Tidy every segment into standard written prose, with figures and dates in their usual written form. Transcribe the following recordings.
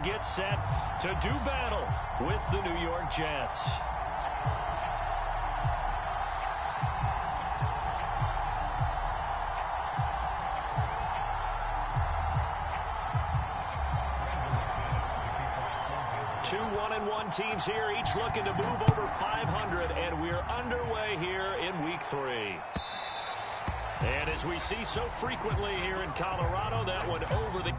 Get set to do battle with the New York Jets. Two 1-1 teams here, each looking to move over 500, and we're underway here in Week 3. And as we see so frequently here in Colorado, that one over the...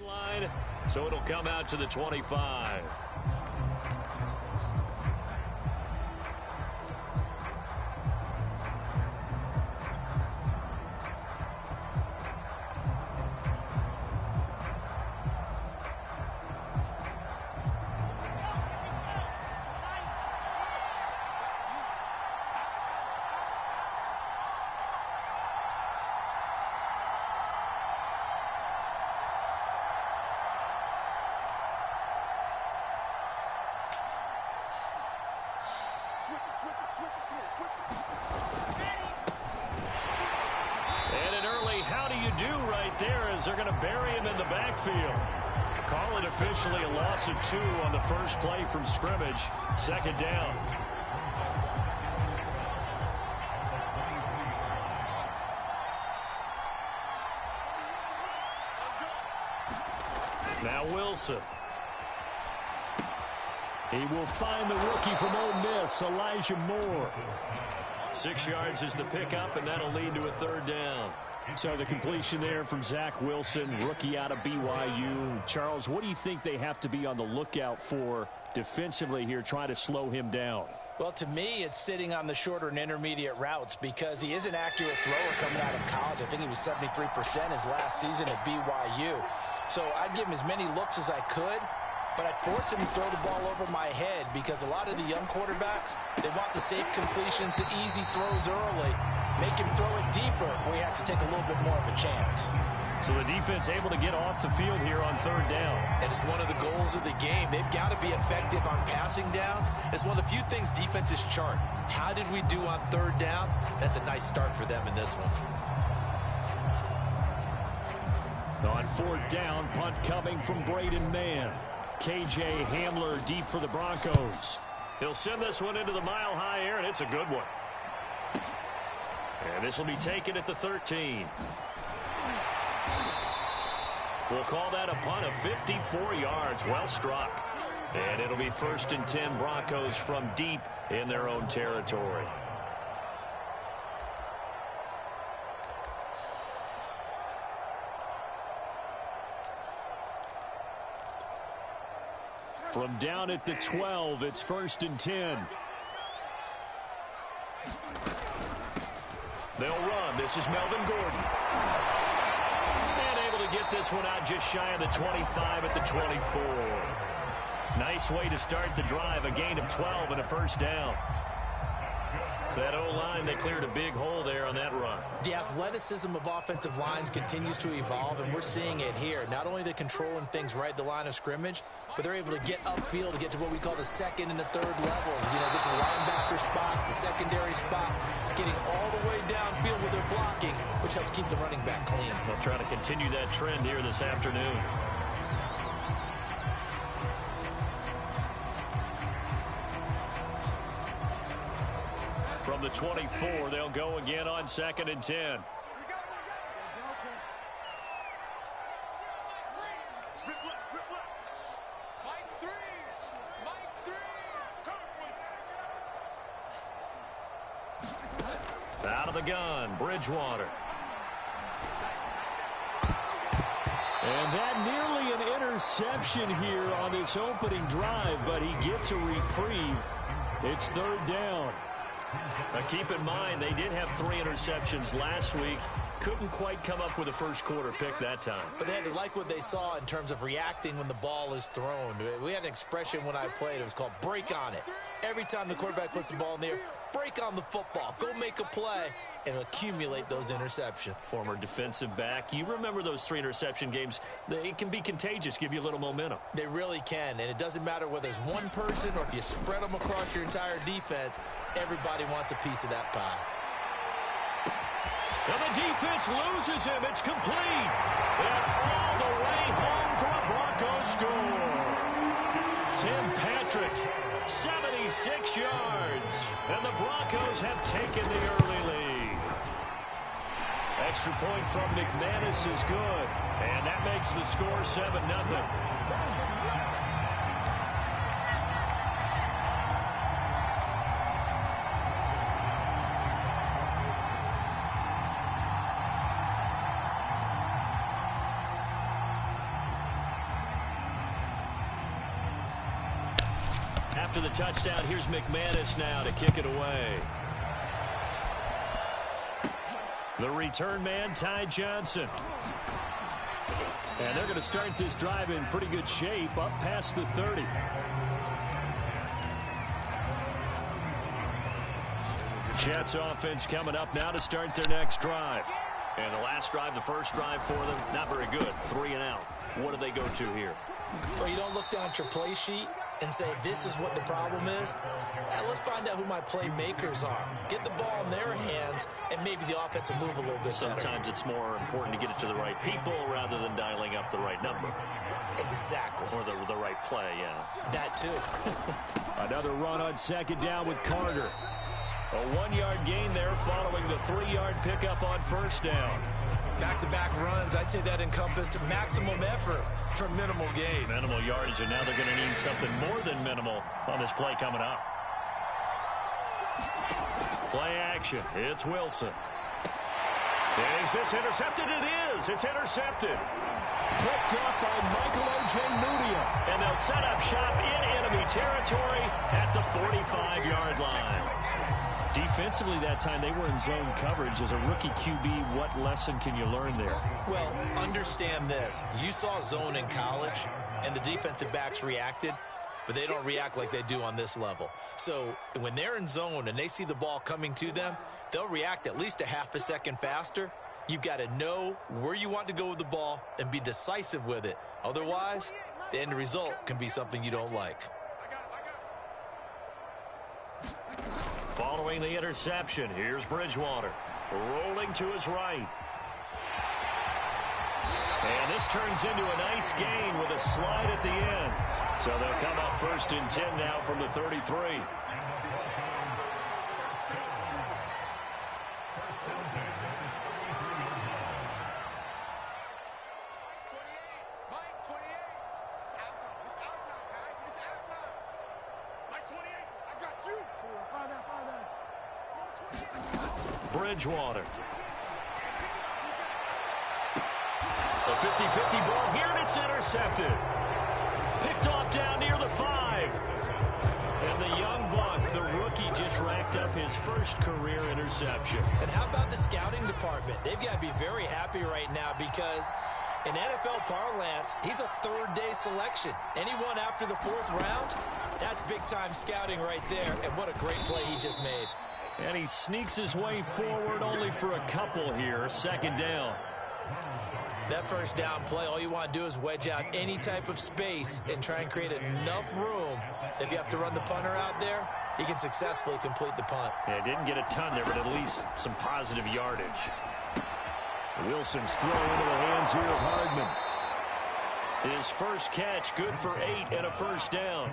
line, so it'll come out to the 25. And an early how do you do right there as they're going to bury him in the backfield. Call it officially a loss of 2 on the first play from scrimmage. Second down. Now Wilson. He will find the rookie from Ole Miss, Elijah Moore. 6 yards is the pickup, and that'll lead to a third down. So the completion there from Zach Wilson, rookie out of BYU. Charles, what do you think they have to be on the lookout for defensively here, trying to slow him down? Well, to me, it's sitting on the shorter and intermediate routes because he is an accurate thrower coming out of college. I think he was 73% his last season at BYU. So I'd give him as many looks as I could, but I'd force him to throw the ball over my head because a lot of the young quarterbacks, they want the safe completions, the easy throws early. Make him throw it deeper where he has to take a little bit more of a chance. So the defense able to get off the field here on third down. And it's one of the goals of the game. They've got to be effective on passing downs. It's one of the few things defenses chart. How did we do on third down? That's a nice start for them in this one. On fourth down, punt coming from Braden Mann. KJ Hamler deep for the Broncos. He'll send this one into the mile-high air, and it's a good one. And this will be taken at the 13. We'll call that a punt of 54 yards. Well struck. And it'll be 1st and 10 Broncos from deep in their own territory. From down at the 12, it's 1st and 10. They'll run. This is Melvin Gordon. And able to get this one out just shy of the 25 at the 24. Nice way to start the drive. A gain of 12 and a 1st down. That O-line, they cleared a big hole there on that run. The athleticism of offensive lines continues to evolve, and we're seeing it here. Not only are they controlling things right at the line of scrimmage, but they're able to get upfield to get to what we call the 2nd and the 3rd levels. You know, get to the linebacker spot, the secondary spot, getting all the way downfield with their blocking, which helps keep the running back clean. They'll try to continue that trend here this afternoon. From the 24, they'll go again on 2nd and 10. Out of the gun, Bridgewater. And that nearly an interception here on this opening drive, but he gets a reprieve. It's 3rd down. Now keep in mind, they did have 3 interceptions last week. Couldn't quite come up with a first-quarter pick that time. But they had to like what they saw in terms of reacting when the ball is thrown. We had an expression when I played. It was called break on it. Every time the quarterback puts the ball in the air, break on the football. Go make a play and accumulate those interceptions. Former defensive back. You remember those 3 interception games. It can be contagious, give you a little momentum. They really can, and it doesn't matter whether it's one person or if you spread them across your entire defense. Everybody wants a piece of that pie. And the defense loses him. It's complete. And all the way home for a Broncos score. Tim Patrick, 76 yards. And the Broncos have taken the early lead. Extra point from McManus is good. And that makes the score 7-0. After the touchdown, here's McManus now to kick it away. The return man, Ty Johnson. And they're going to start this drive in pretty good shape, up past the 30. Jets offense coming up now to start their next drive. And the last drive, the first drive for them, not very good. 3 and out. What do they go to here? Well, you don't look down at your play sheet and say, this is what the problem is. Let's find out who my playmakers are. Get the ball in their hands, and maybe the offense will move a little bit Sometimes better. it's more important to get it to the right people rather than dialing up the right number. Exactly. Or the right play, yeah. That too. Another run on 2nd down with Carter. A 1-yard gain there following the 3-yard pickup on 1st down. Back-to-back runs, I'd say that encompassed maximum effort for minimal gain. Minimal yardage, and now they're going to need something more than minimal on this play coming up. Play action. It's Wilson. Is this intercepted? It is. It's intercepted. Picked up by Michael Ojemudia. And they'll set up shop in enemy territory at the 45-yard line. Defensively that time, they were in zone coverage. As a rookie QB, what lesson can you learn there? Well, understand this. You saw zone in college, and the defensive backs reacted, but they don't react like they do on this level. So when they're in zone and they see the ball coming to them, they'll react at least a half a second faster. You've got to know where you want to go with the ball and be decisive with it. Otherwise, the end result can be something you don't like. Following the interception, here's Bridgewater. Rolling to his right. And this turns into a nice gain with a slide at the end. So they'll come up 1st and 10 now from the 33. Bridgewater. A 50-50 ball here, and it's intercepted. Picked off down near the 5. And the young buck, the rookie, just racked up his first career interception. And how about the scouting department? They've got to be very happy right now because in NFL parlance, he's a third-day selection. Anyone after the 4th round, that's big-time scouting right there. And what a great play he just made. And he sneaks his way forward only for a couple here. Second down. That first down play, all you want to do is wedge out any type of space and try and create enough room. If you have to run the punter out there, he can successfully complete the punt. Yeah, didn't get a ton there, but at least some positive yardage. Wilson's throw into the hands here of Hardman. His first catch, good for 8 and a first down.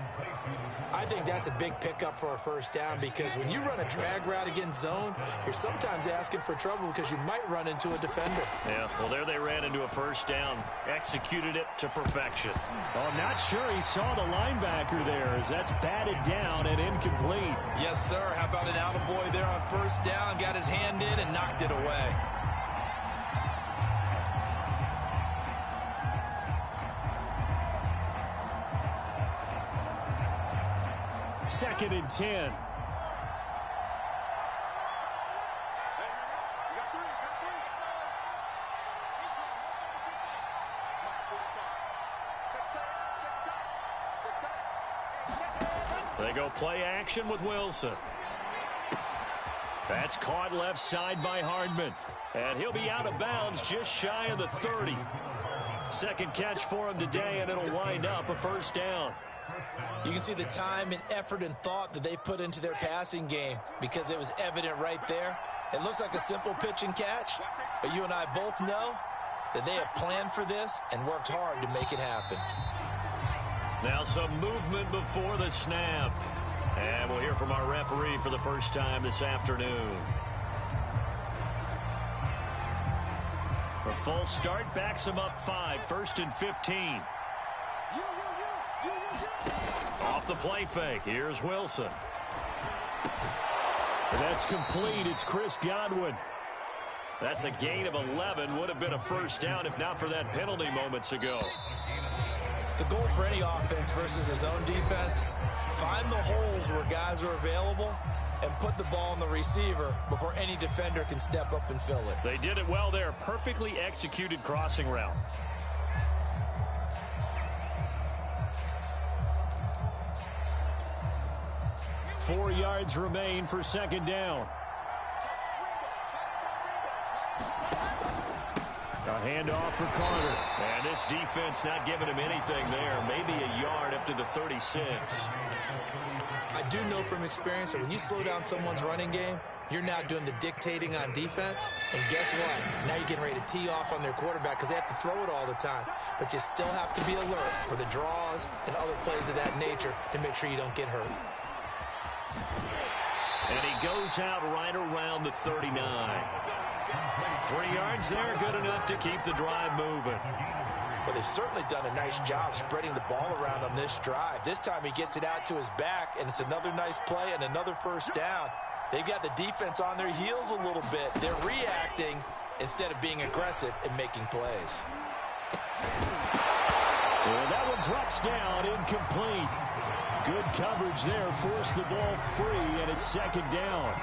I think that's a big pickup for a first down because when you run a drag route against zone, you're sometimes asking for trouble because you might run into a defender. Yeah, well, there they ran into a first down. Executed it to perfection. Oh, I'm not sure he saw the linebacker there as that's batted down and incomplete. Yes, sir. How about an attaboy there on first down? Got his hand in and knocked it away. Second and 10. They go play action with Wilson. That's caught left side by Hardman. And he'll be out of bounds just shy of the 30. Second catch for him today, and it'll wind up a first down. You can see the time and effort and thought that they've put into their passing game because it was evident right there. It looks like a simple pitch and catch, but you and I both know that they have planned for this and worked hard to make it happen. Now some movement before the snap. And we'll hear from our referee for the first time this afternoon. The full start backs him up 5, 1st and 15. Off the play fake. Here's Wilson. That's complete. It's Chris Godwin. That's a gain of 11. Would have been a first down if not for that penalty moments ago. The goal for any offense versus his own defense, find the holes where guys are available and put the ball on the receiver before any defender can step up and fill it. They did it well there. Perfectly executed crossing route. Four yards remain for second down. A handoff for Carter. And this defense not giving him anything there. Maybe a yard up to the 36. I do know from experience that when you slow down someone's running game, you're now doing the dictating on defense. And guess what? Now you're getting ready to tee off on their quarterback because they have to throw it all the time. But you still have to be alert for the draws and other plays of that nature to make sure you don't get hurt. And he goes out right around the 39. 3 yards there, good enough to keep the drive moving. Well, they've certainly done a nice job spreading the ball around on this drive. This time he gets it out to his back, and it's another nice play and another first down. They've got the defense on their heels a little bit. They're reacting instead of being aggressive and making plays. Well, that one drops down, incomplete. Good coverage there, forced the ball free, and it's second down.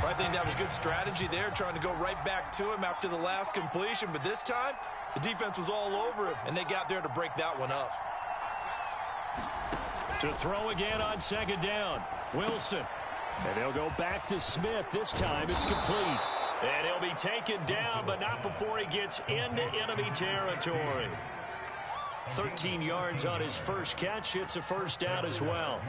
I think that was good strategy there, trying to go right back to him after the last completion. But this time, the defense was all over him, and they got there to break that one up. To throw again on second down, Wilson. And they'll go back to Smith. This time it's complete. And he'll be taken down, but not before he gets into enemy territory. 13 yards on his first catch. It's a first down as well.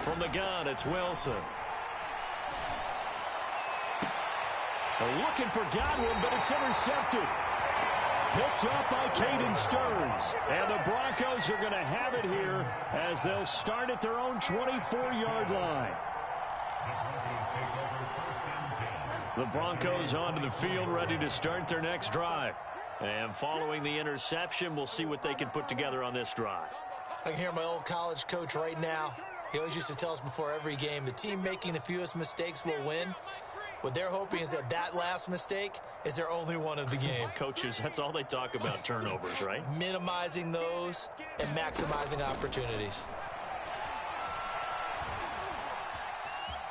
From the gun, it's Wilson. They're looking for Godwin, but it's intercepted. Picked up by Caden Stearns. And the Broncos are going to have it here as they'll start at their own 24-yard line. The Broncos onto the field ready to start their next drive. And following the interception, we'll see what they can put together on this drive. I can hear my old college coach right now. He always used to tell us before every game, the team making the fewest mistakes will win. What they're hoping is that last mistake is their only one of the game. Coaches, that's all they talk about, turnovers, right? Minimizing those and maximizing opportunities.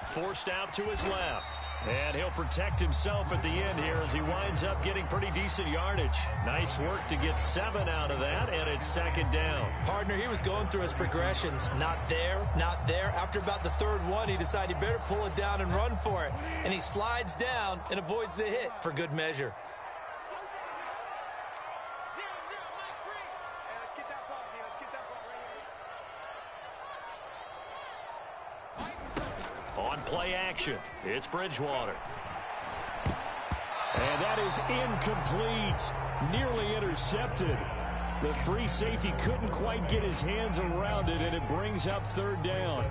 Forced out to his left. And he'll protect himself at the end here as he winds up getting pretty decent yardage. Nice work to get 7 out of that, and it's second down. Partner, he was going through his progressions. Not there, not there. After about the third one, he decided he better pull it down and run for it. And he slides down and avoids the hit for good measure. On play action, it's Bridgewater. And that is incomplete. Nearly intercepted. The free safety couldn't quite get his hands around it, and it brings up third down.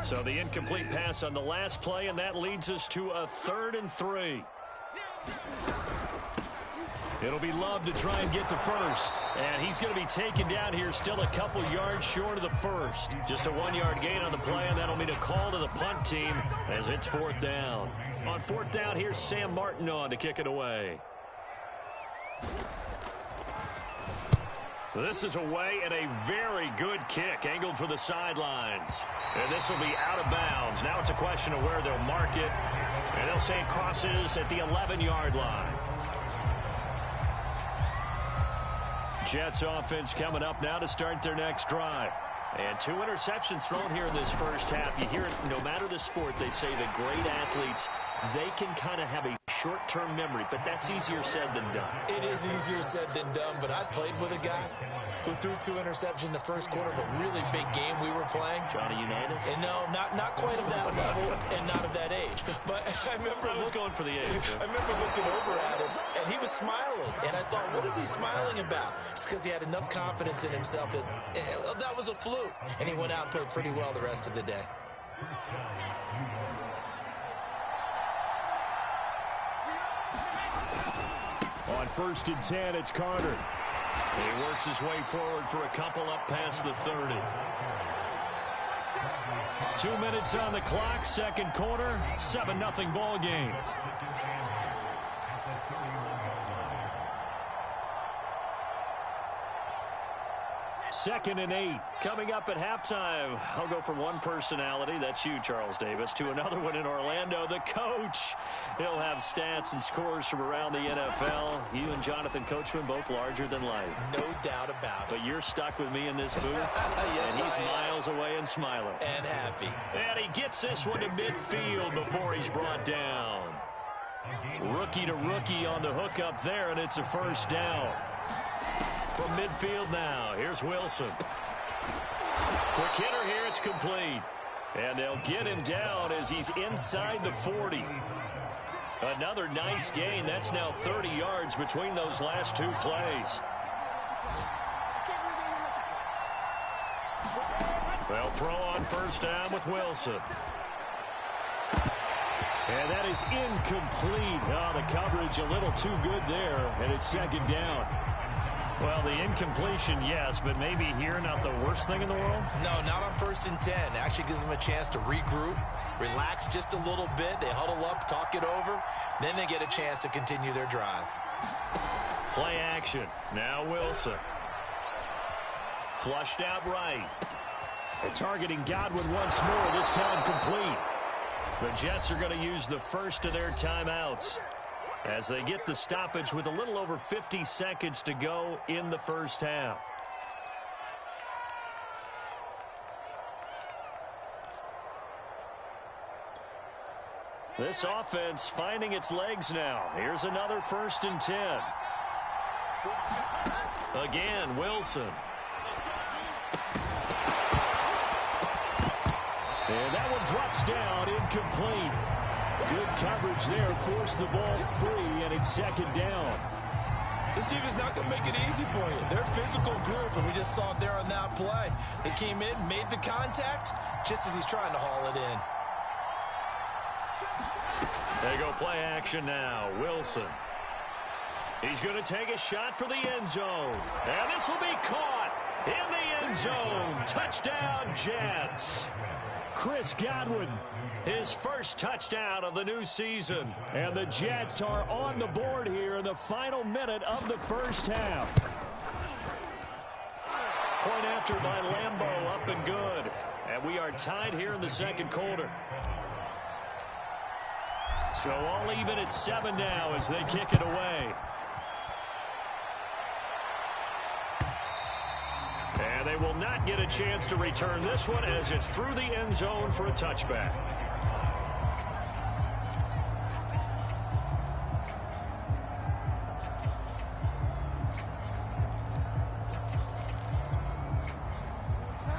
So the incomplete pass on the last play, and that leads us to a 3rd and 3. It'll be Love to try and get the first. And he's going to be taken down here, still a couple yards short of the first. Just a 1-yard gain on the play, and that'll mean a call to the punt team as it's 4th down. On 4th down, here's Sam Martin on to kick it away. This is away and a very good kick, angled for the sidelines. And this will be out of bounds. Now it's a question of where they'll mark it. And they'll say it crosses at the 11-yard line. Jets offense coming up now to start their next drive. And 2 interceptions thrown here in this first half. You hear it, no matter the sport, they say that great athletes, they can kind of have a short-term memory, but that's easier said than done. It is easier said than done, but I played with a guy who threw 2 interceptions in the first quarter of a really big game we were playing. Johnny Unitas? And no, not quite of that level and not of that age. But I remember I was going for the age. I remember looking over at him, and he was smiling. And I thought, what is he smiling about? It's because he had enough confidence in himself that that was a fluke. And he went out and played pretty well the rest of the day. On 1st and 10, it's Carter. He works his way forward for a couple up past the 30. 2 minutes on the clock, second quarter, 7-0 ball game. Second and 8. Coming up at halftime, I'll go from one personality, that's you, Charles Davis, to another one in Orlando, the coach. He'll have stats and scores from around the NFL. You and Jonathan Coachman, both larger than life. No doubt about it. But you're stuck with me in this booth, yes, and he's miles away and smiling. And happy. And he gets this one to midfield before he's brought down. Rookie to rookie on the hook up there, and it's a first down. From midfield now, here's Wilson. Quick hitter here, it's complete. And they'll get him down as he's inside the 40. Another nice gain. That's now 30 yards between those last 2 plays. They'll throw on first down with Wilson. And that is incomplete. Oh, the coverage a little too good there, and it's second down. Well, the incompletion, yes, but maybe here not the worst thing in the world? No, not on 1st and 10. Actually gives them a chance to regroup, relax just a little bit. They huddle up, talk it over. Then they get a chance to continue their drive. Play action. Now Wilson. Flushed out right. They're targeting Godwin once more, this time complete. The Jets are going to use the first of their timeouts as they get the stoppage with a little over 50 seconds to go in the first half. This offense finding its legs now. Here's another 1st and 10. Again, Wilson. And that one drops down, incomplete. Good coverage there, forced the ball free, and it's second down. This defense is not going to make it easy for you. They're a physical group, and we just saw it there on that play. They came in, made the contact, just as he's trying to haul it in. They go play action now. Wilson. He's going to take a shot for the end zone. And this will be caught in the end zone. Touchdown, Jets. Chris Godwin. His first touchdown of the new season. And the Jets are on the board here in the final minute of the first half. Point after by Lambeau, up and good. And we are tied here in the second quarter. So all even at 7 now as they kick it away. And they will not get a chance to return this one as it's through the end zone for a touchback.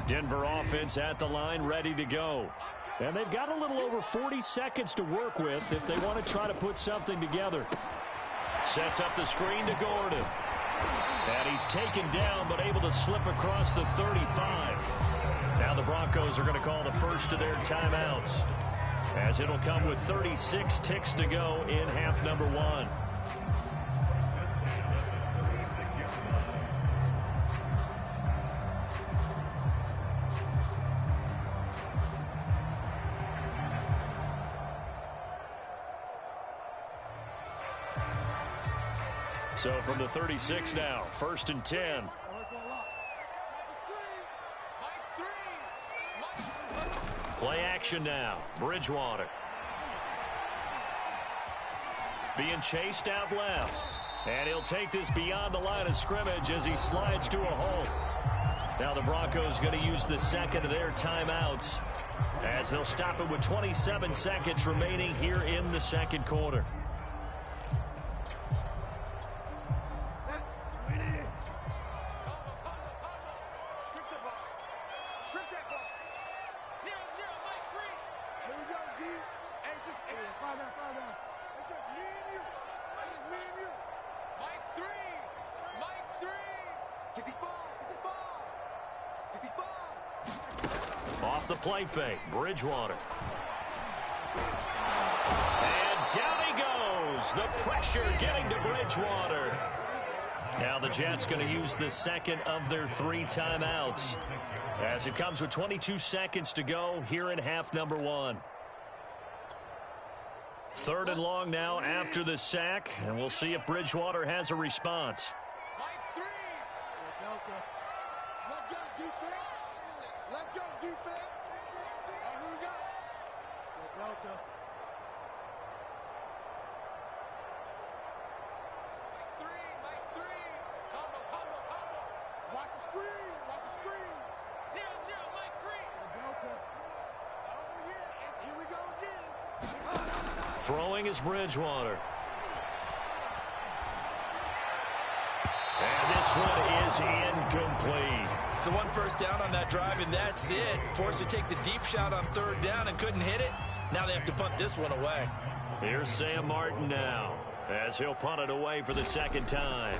Denver offense at the line, ready to go. And they've got a little over 40 seconds to work with if they want to try to put something together. Sets up the screen to Gordon. And he's taken down but able to slip across the 35. Now the Broncos are going to call the first of their timeouts, as it'll come with 36 ticks to go in half number 1. So from the 36 now, 1st and 10. Play action now. Bridgewater. Being chased out left. And he'll take this beyond the line of scrimmage as he slides to a hole. Now the Broncos going to use the second of their timeouts, as they'll stop it with 27 seconds remaining here in the second quarter. Off the play fake, Bridgewater. And down he goes. The pressure getting to Bridgewater. Now the Jets going to use the second of their 3 timeouts, as it comes with 22 seconds to go here in half number 1. 3rd and long now after the sack, and we'll see if Bridgewater has a response. Let's go, defense. Let's go, defense. Here we go. Delta. Mike 3. Combo. Watch the screen. Watch the screen. 0-0, Mike 3. Delta. Oh, yeah. And here we go again. Throwing is Bridgewater. And this one is incomplete. So 1 first down on that drive, and that's it. Forced to take the deep shot on 3rd down and couldn't hit it. Now they have to punt this one away. Here's Sam Martin now, as he'll punt it away for the second time.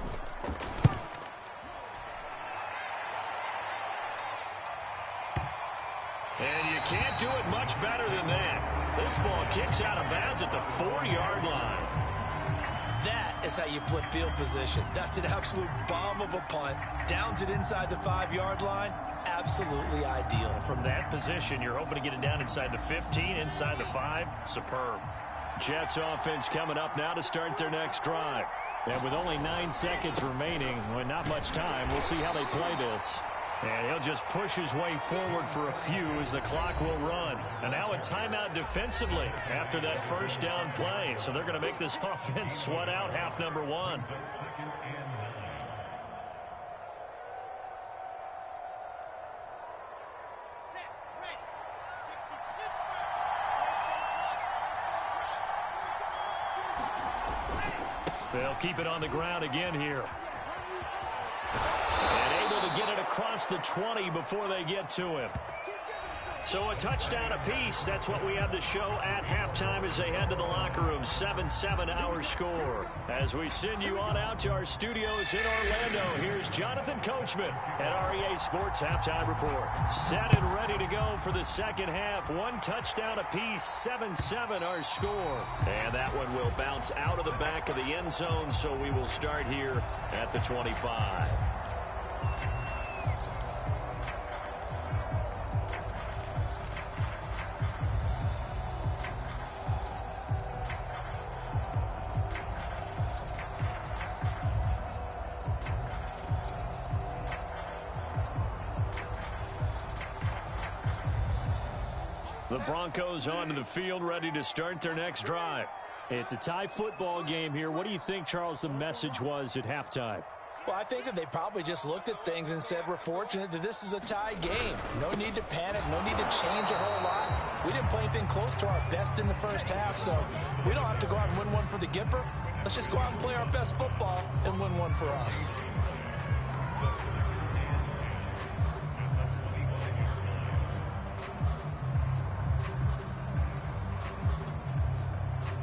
And you can't do it much better than that. This ball kicks out of bounds at the 4-yard line. That is how you flip field position. That's an absolute bomb of a punt. Downs it inside the 5-yard line. Absolutely ideal. From that position, you're hoping to get it down inside the 15, inside the 5. Superb. Jets offense coming up now to start their next drive. And with only 9 seconds remaining, with not much time, we'll see how they play this. And he'll just push his way forward for a few as the clock will run. And now a timeout defensively after that first down play. So they're going to make this offense sweat out half number 1. They'll keep it on the ground again here. And able to get it across the 20 before they get to him. So a touchdown apiece. That's what we have the show at halftime as they head to the locker room. 7-7 our score. As we send you on out to our studios in Orlando, here's Jonathan Coachman at REA Sports Halftime Report. Set and ready to go for the second half. One touchdown apiece. 7-7 our score. And that one will bounce out of the back of the end zone, so we will start here at the 25. The Broncos onto the field, ready to start their next drive. It's a tie football game here. What do you think, Charles, the message was at halftime? Well, I think that they probably just looked at things and said, we're fortunate that this is a tie game. No need to panic. No need to change a whole lot. We didn't play anything close to our best in the first half, so we don't have to go out and win one for the Gipper. Let's just go out and play our best football and win one for us.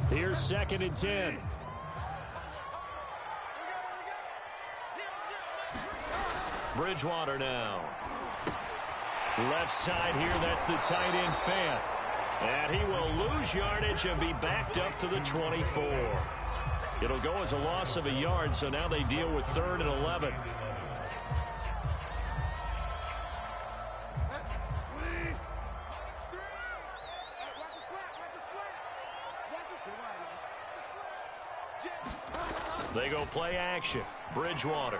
Here's 2nd and 10. Bridgewater now. Left side here, that's the tight end Fant. And he will lose yardage and be backed up to the 24. It'll go as a loss of a yard, so now they deal with 3rd and 11. They go play action. Bridgewater.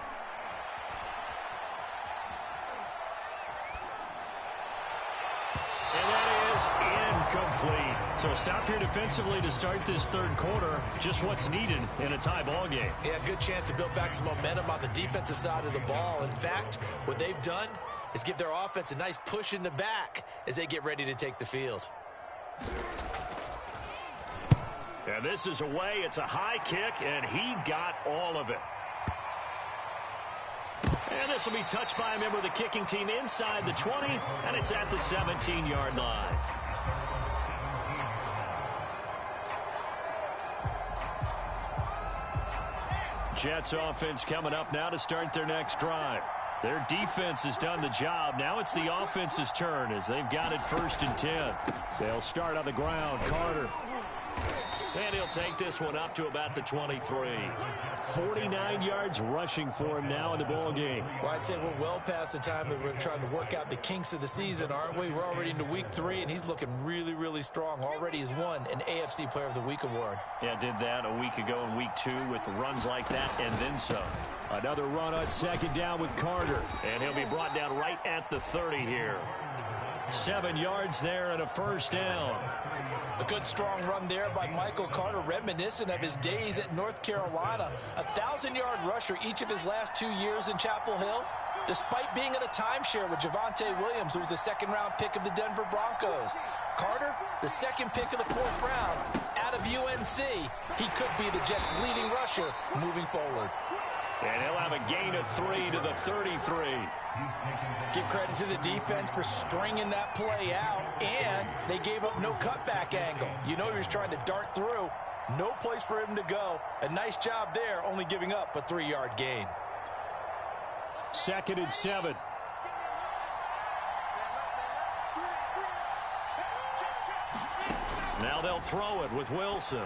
And that is incomplete. So stop here defensively to start this third quarter. Just what's needed in a tie ball game. Yeah, good chance to build back some momentum on the defensive side of the ball. In fact, what they've done is give their offense a nice push in the back as they get ready to take the field. And this is away. It's a high kick, and he got all of it. And this will be touched by a member of the kicking team inside the 20, and it's at the 17-yard line. Jets offense coming up now to start their next drive. Their defense has done the job. Now it's the offense's turn as they've got it 1st and 10. They'll start on the ground. Carter. And he'll take this one up to about the 23. 49 yards rushing for him now in the ball game. Well, I'd say we're well past the time that we're trying to work out the kinks of the season, aren't we? We're already into week 3, and he's looking really, really strong. Already has won an AFC Player of the Week award. Yeah, did that a week ago in week 2 with runs like that and then some. Another run on 2nd down with Carter. And he'll be brought down right at the 30 here. 7 yards there and a 1st down. A good strong run there by Michael Carter, reminiscent of his days at North Carolina. A 1,000-yard rusher each of his last 2 years in Chapel Hill, despite being in a timeshare with Javonte Williams, who was a 2nd-round pick of the Denver Broncos. Carter, the 2nd pick of the 4th round out of UNC. He could be the Jets' leading rusher moving forward. And he'll have a gain of 3 to the 33. Give credit to the defense for stringing that play out, and they gave up no cutback angle. You know he was trying to dart through. No place for him to go. A nice job there, only giving up a 3-yard gain. 2nd and 7. Now they'll throw it with Wilson.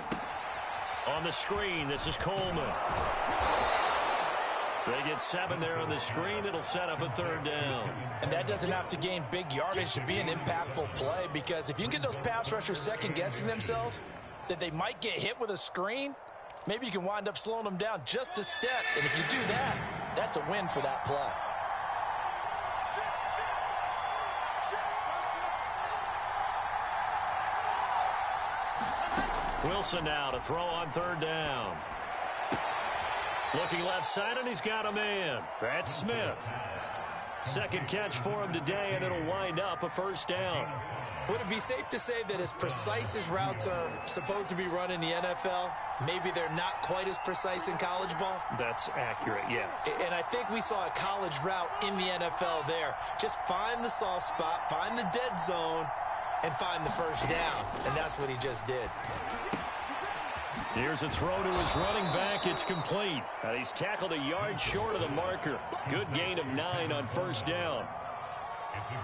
On the screen, this is Coleman. They get 7 there on the screen. It'll set up a 3rd down. And that doesn't have to gain big yardage to be an impactful play, because if you can get those pass rushers second-guessing themselves that they might get hit with a screen, maybe you can wind up slowing them down just a step. And if you do that, that's a win for that play. Wilson now to throw on 3rd down. Looking left side, and he's got a man. That's Smith. 2nd catch for him today, and it'll wind up a 1st down. Would it be safe to say that as precise as routes are supposed to be run in the NFL, maybe they're not quite as precise in college ball? That's accurate, yeah. And I think we saw a college route in the NFL there. Just find the soft spot, find the dead zone, and find the first down. And that's what he just did. Here's a throw to his running back. It's complete. And he's tackled a yard short of the marker. Good gain of 9 on first down.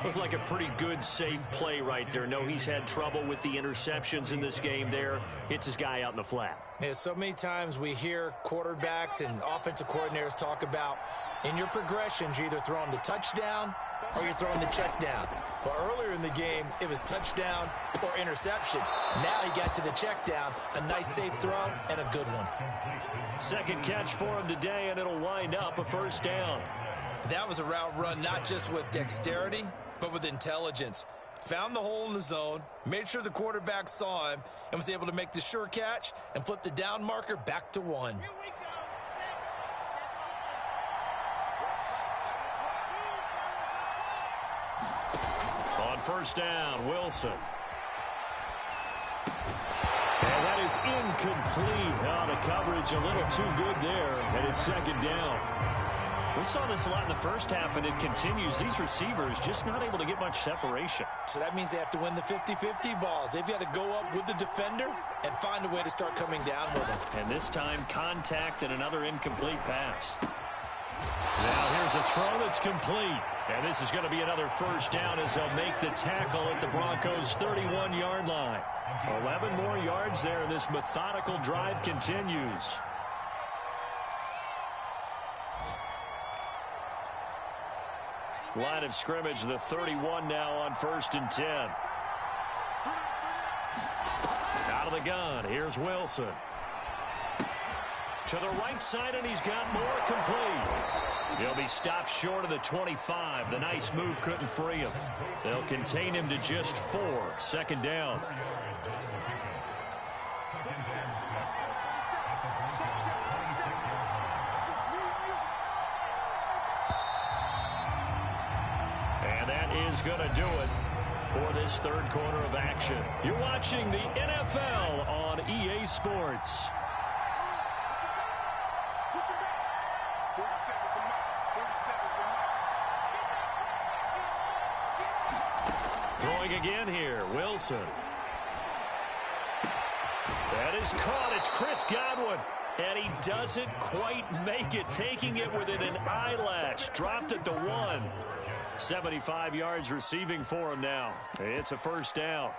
Looked like a pretty good, safe play right there. No, he's had trouble with the interceptions in this game there. Hits his guy out in the flat. Yeah, so many times we hear quarterbacks and offensive coordinators talk about in your progressions, you're either throwing the touchdown or you're throwing the check down. But earlier in the game, it was touchdown or interception. Now he got to the check down, a nice safe throw and a good one. Second catch for him today, and it'll wind up a first down. That was a route run not just with dexterity, but with intelligence. Found the hole in the zone, made sure the quarterback saw him, and was able to make the sure catch and flip the down marker back to 1. Here we go. On first down, Wilson. And that is incomplete. Oh, the coverage a little too good there, and it's second down. We saw this a lot in the first half, and it continues. These receivers just not able to get much separation. So that means they have to win the 50-50 balls. They've got to go up with the defender and find a way to start coming down with him. And this time, contact and another incomplete pass. Now here's a throw that's complete. And this is going to be another first down as they'll make the tackle at the Broncos' 31-yard line. 11 more yards there, and this methodical drive continues. Line of scrimmage, the 31 now on 1st and 10. Out of the gun, here's Wilson. To the right side, and he's got more complete. He'll be stopped short of the 25. The nice move couldn't free him. They'll contain him to just 4. Second down. And that is going to do it for this third quarter of action. You're watching the NFL on EA Sports. Throwing again here, Wilson. That is caught. It's Chris Godwin. And he doesn't quite make it, taking it within an eyelash. Dropped it to 1. 75 yards receiving for him now. It's a first down.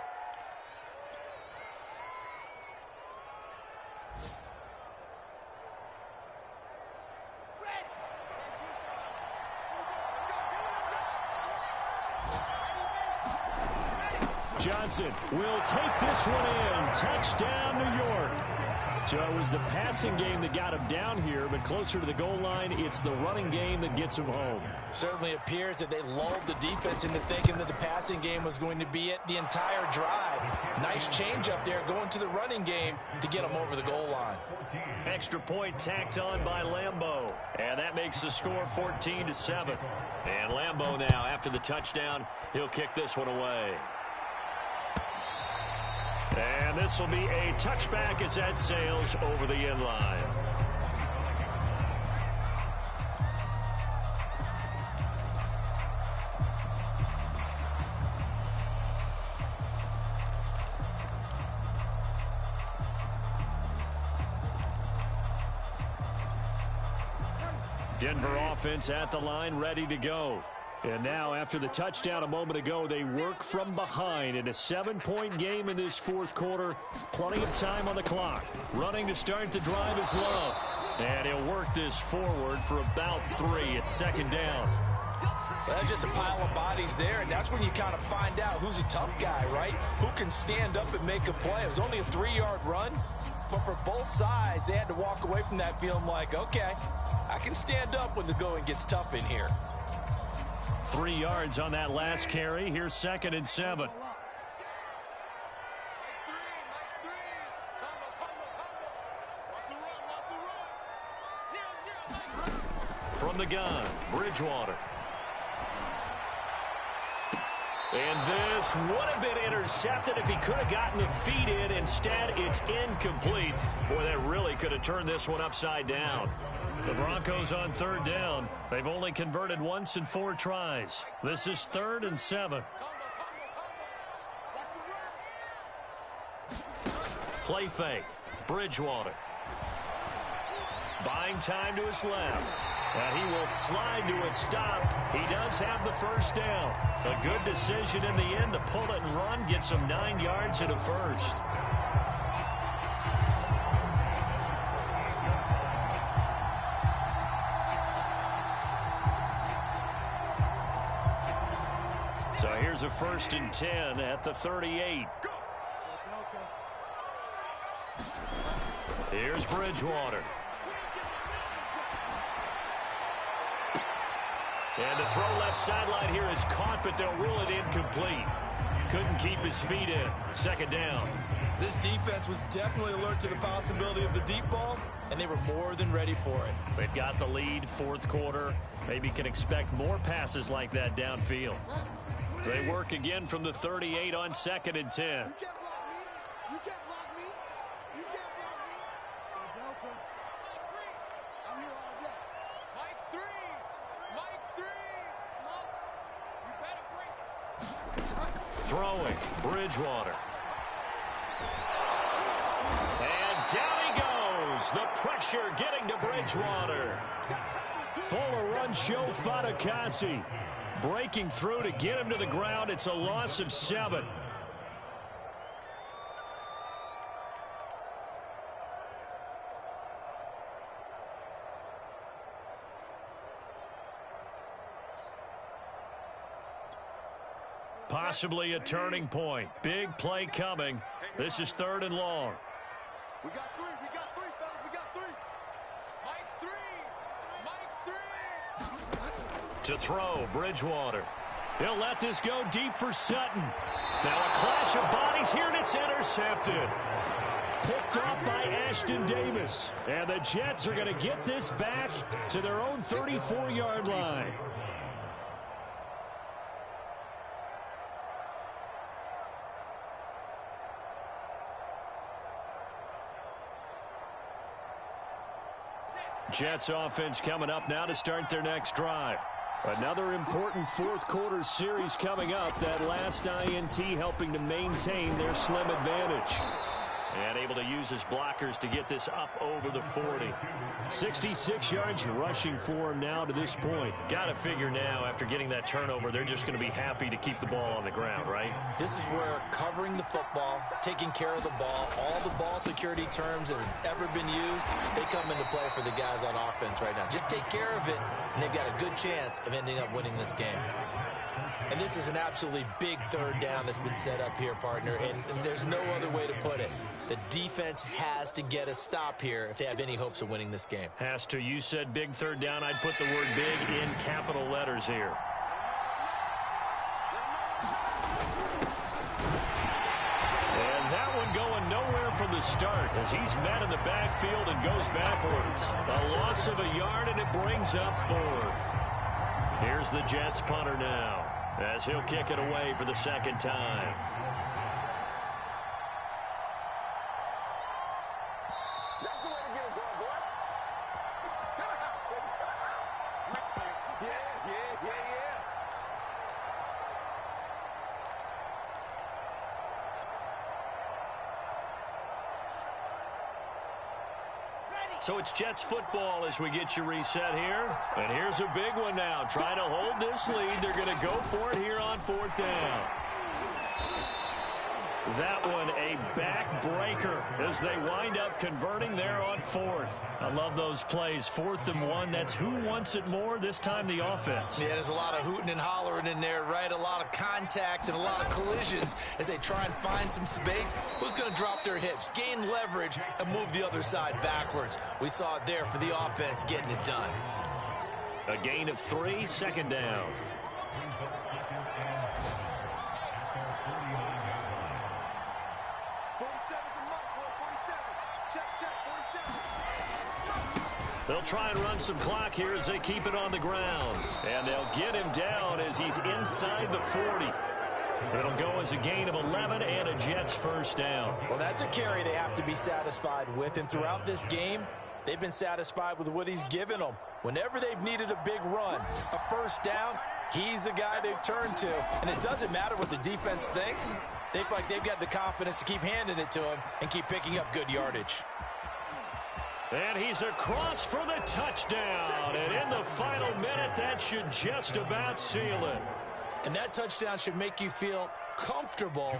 Johnson will take this one in. Touchdown, New York. So it was the passing game that got him down here, but closer to the goal line, it's the running game that gets him home. Certainly appears that they lulled the defense into thinking that the passing game was going to be it the entire drive. Nice change up there going to the running game to get him over the goal line. Extra point tacked on by Lambeau. And that makes the score 14-7. And Lambeau now, after the touchdown, he'll kick this one away. And this will be a touchback as that sails over the end line. Denver offense at the line, ready to go. And now, after the touchdown a moment ago, they work from behind in a 7-point game in this fourth quarter. Plenty of time on the clock. Running to start the drive is Love. And he'll work this forward for about 3. It's second down. Well, that's just a pile of bodies there, and that's when you kind of find out who's a tough guy, right? Who can stand up and make a play. It was only a 3-yard run, but for both sides, they had to walk away from that feeling like, okay, I can stand up when the going gets tough in here. 3 yards on that last carry. Here's 2nd and 7. From the gun, Bridgewater. And this would have been intercepted if he could have gotten the feet in. Instead, it's incomplete. Boy, that really could have turned this one upside down. The Broncos on third down. They've only converted once in 4 tries. This is 3rd and 7. Play fake. Bridgewater. Buying time to his left. And he will slide to a stop. He does have the first down. A good decision in the end to pull it and run. Gets him 9 yards and a first. So here's a 1st and 10 at the 38. Here's Bridgewater. And the throw left sideline here is caught, but they'll rule it incomplete. Couldn't keep his feet in. 2nd down. This defense was definitely alert to the possibility of the deep ball, and they were more than ready for it. They've got the lead, 4th quarter. Maybe can expect more passes like that downfield. They work again from the 38 on 2nd and 10. You can't block me. You can't block me. You can't block me. I'm here all day. Mike 3. Mike 3. You better bring it. Throwing. Bridgewater. And down he goes. The pressure getting to Bridgewater. Fuller run show Fatukasi. Breaking through to get him to the ground. It's a loss of 7. Possibly a turning point. Big play coming. This is 3rd and long. We got 3. We got 3, fellas. We got 3. Mike 3. Mike 3. To throw, Bridgewater. He'll let this go deep for Sutton. Now a clash of bodies here, and it's intercepted. Picked off by Ashton Davis. And the Jets are going to get this back to their own 34-yard line. Jets offense coming up now to start their next drive. Another important 4th quarter series coming up. That last INT helping to maintain their slim advantage. And able to use his blockers to get this up over the 40. 66 yards rushing for him now to this point. Got to figure now, after getting that turnover, they're just going to be happy to keep the ball on the ground, right? This is where covering the football, taking care of the ball, all the ball security terms that have ever been used, they come into play for the guys on offense right now. Just take care of it, and they've got a good chance of ending up winning this game. And this is an absolutely big 3rd down that's been set up here, partner, and there's no other way to put it. The defense has to get a stop here if they have any hopes of winning this game. Has to. You said big 3rd down. I'd put the word big in capital letters here. And that one going nowhere from the start as he's met in the backfield and goes backwards. A loss of a yard, and it brings up 4th. Here's the Jets punter now, as he'll kick it away for the 2nd time. That's the way to get it going, boy. Yeah. So it's Jets football as we get you reset here. And here's a big one now. Trying to hold this lead. They're going to go for it here on 4th down. That one a backbreaker as they wind up converting there on 4th. I love those plays. 4th and 1. That's who wants it more, this time the offense. Yeah, there's a lot of hooting and hollering in there, right? A lot of contact and a lot of collisions as they try and find some space. Who's going to drop their hips, gain leverage, and move the other side backwards? We saw it there for the offense getting it done. A gain of 3, 2nd down. They'll try and run some clock here as they keep it on the ground. And they'll get him down as he's inside the 40. It'll go as a gain of 11 and a Jets first down. Well, that's a carry they have to be satisfied with. And throughout this game, they've been satisfied with what he's given them. Whenever they've needed a big run, a first down, he's the guy they've turned to. And it doesn't matter what the defense thinks. They feel like they've got the confidence to keep handing it to him and keep picking up good yardage. And he's across for the touchdown. And in the final minute, that should just about seal it. And that touchdown should make you feel comfortable.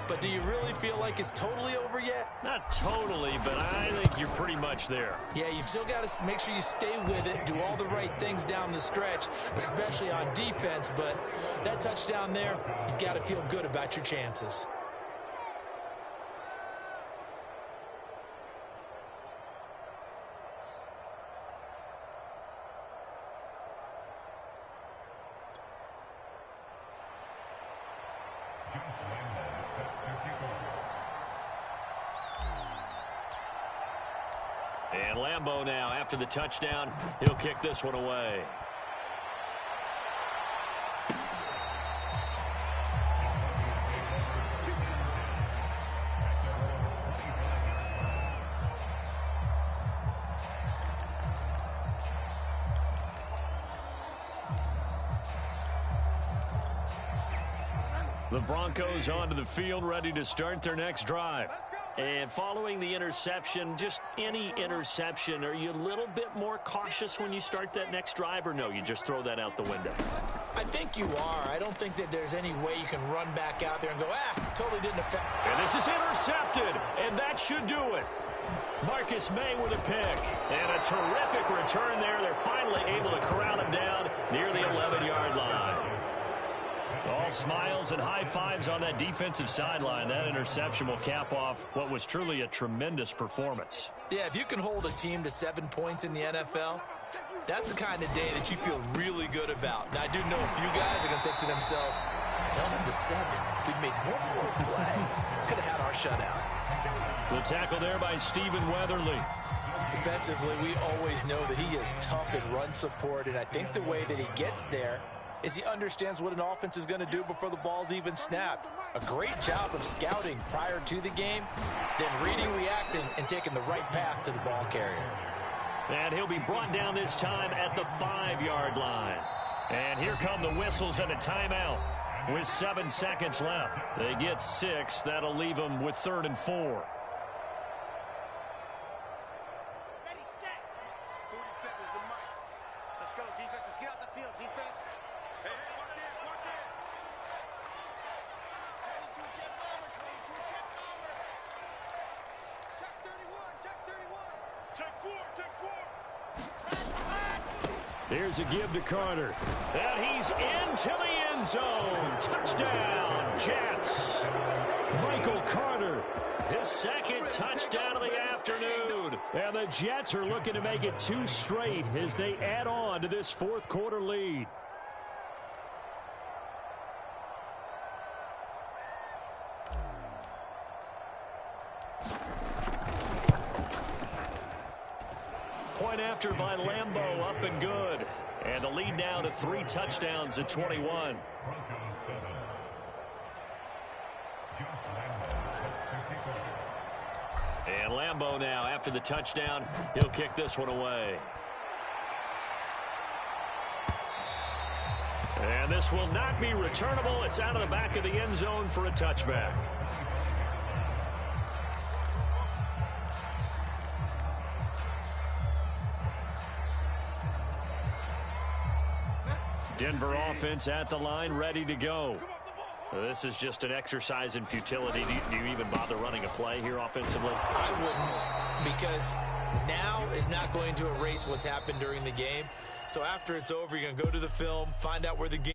But do you really feel like it's totally over yet? Not totally, but I think you're pretty much there. Yeah, you've still got to make sure you stay with it, do all the right things down the stretch, especially on defense. But that touchdown there, you've got to feel good about your chances. And Lambeau now, after the touchdown, he'll kick this one away. The Broncos onto the field, ready to start their next drive. And following the interception, just any interception, are you a little bit more cautious when you start that next drive, or no, you just throw that out the window? I think you are. I don't think that there's any way you can run back out there and go, totally didn't affect. And this is intercepted, and that should do it. Marcus May with a pick. And a terrific return there. They're finally able to corral him down near the 11-yard line. All smiles and high fives on that defensive sideline. That interception will cap off what was truly a tremendous performance. Yeah, if you can hold a team to 7 points in the NFL, that's the kind of day that you feel really good about. Now, I do know a few guys are going to think to themselves, held them to 7. If we'd made one more play, could have had our shutout. The tackle there by Stephen Weatherly. Defensively, we always know that he is tough in run support, and I think the way that he gets there is he understands what an offense is going to do before the ball's even snapped. A great job of scouting prior to the game, then reading, reacting, and taking the right path to the ball carrier. And he'll be brought down this time at the 5-yard line. And here come the whistles and a timeout with 7 seconds left. They get 6. That'll leave them with 3rd and 4. Ready, set. 47 is the mic. Let's go, defense. Let's get out the field, defense. Hey, watch it, watch it. 22 jet forward, 22 jet forward. Check 31, check 31. Check 4, check 4. Here's a give to Carter. And he's into the end zone. Touchdown, Jets. Michael Carter, his 2nd touchdown of the afternoon. And the Jets are looking to make it 2 straight as they add on to this 4th quarter lead. Point after by Lambeau, up and good. And the lead now to 3 touchdowns at 21. And Lambeau now, after the touchdown, he'll kick this one away. And this will not be returnable. It's out of the back of the end zone for a touchback. Denver offense at the line, ready to go. This is just an exercise in futility. Do you even bother running a play here offensively? I wouldn't, because now is not going to erase what's happened during the game. So after it's over, you're going to go to the film, find out where the game